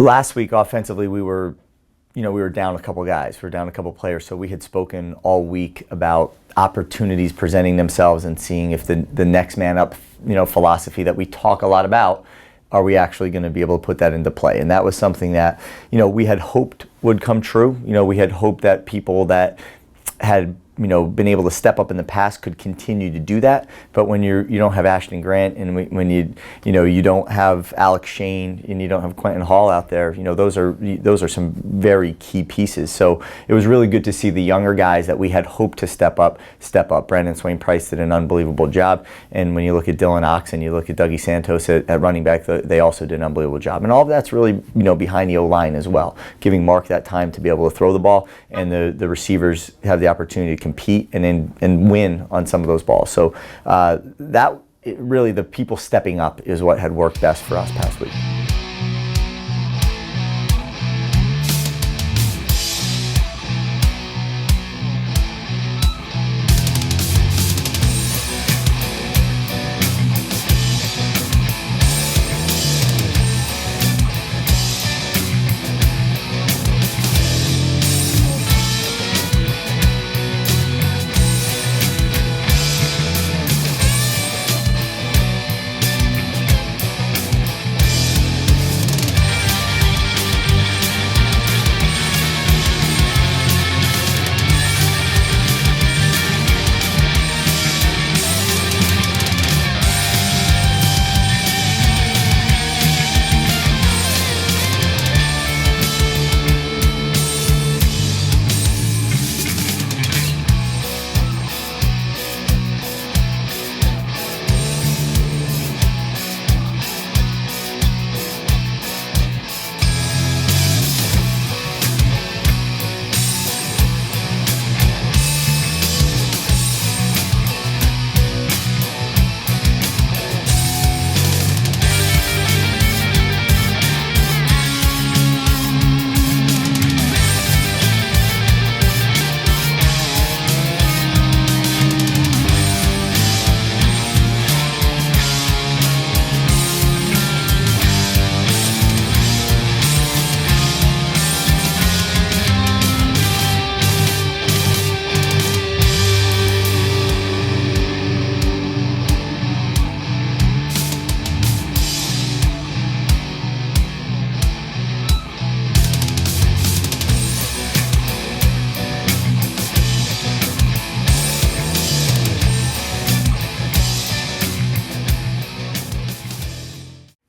Last week, offensively, we were down a couple guys. We were down a couple players. So we had spoken all week about opportunities presenting themselves and seeing if the next man up, philosophy that we talk a lot about, are we actually going to be able to put that into play? And that was something that, we had hoped would come true. We had hoped that people that had been able to step up in the past could continue to do that. But when you don't have Ashton Grant, and when you don't have Alex Shane, and you don't have Quentin Hall out there, those are some very key pieces. So it was really good to see the younger guys that we had hoped to step up. Brandon Swain Price did an unbelievable job, and when you look at Dylan Ox and you look at Dougie Santos at running back, they also did an unbelievable job. And all of that's really behind the O-line as well, giving Mark that time to be able to throw the ball, and the receivers have the opportunity to compete and win on some of those balls. So really the people stepping up is what had worked best for us past week.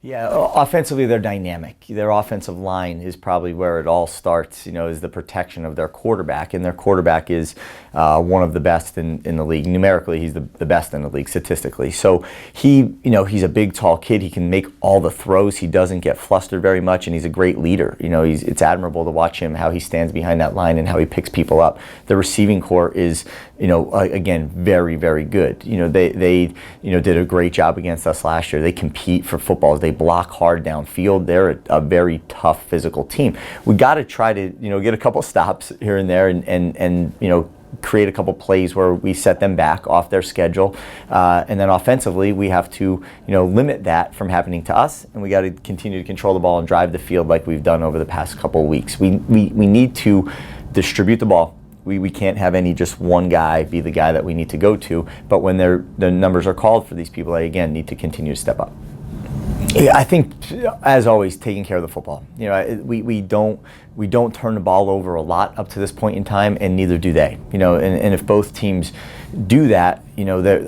Yeah, offensively they're dynamic. Their offensive line is probably where it all starts, is the protection of their quarterback. And their quarterback is one of the best in the league. Numerically, he's the best in the league statistically. So he's a big, tall kid. He can make all the throws. He doesn't get flustered very much, and he's a great leader. It's admirable to watch him, how he stands behind that line and how he picks people up. The receiving corps is, again, very, very good. They did a great job against us last year. They compete for footballs. They block hard downfield. They're a very tough physical team. We got to try to get a couple stops here and there and create a couple plays where we set them back off their schedule, and then offensively we have to limit that from happening to us, and we got to continue to control the ball and drive the field like we've done over the past couple of weeks. We need to distribute the ball. We can't have just one guy be the guy that we need to go to, but when the numbers are called for these people, they again need to continue to step up. Yeah, I think, as always, taking care of the football. We don't turn the ball over a lot up to this point in time, and neither do they. And if both teams do that,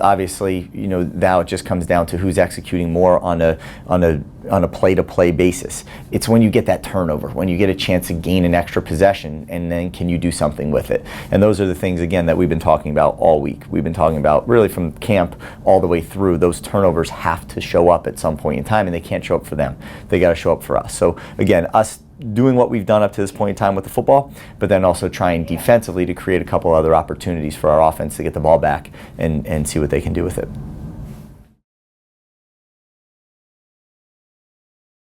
obviously, now it just comes down to who's executing more on a play-to-play basis. It's when you get that turnover, when you get a chance to gain an extra possession, and then can you do something with it? And those are the things, again, that we've been talking about all week. We've been talking about really from camp all the way through. Those turnovers have to show up at some point in time, and they can't show up for them. They got to show up for us. So again, us doing what we've done up to this point in time with the football, but then also trying defensively to create a couple other opportunities for our offense to get the ball back and see what they can do with it.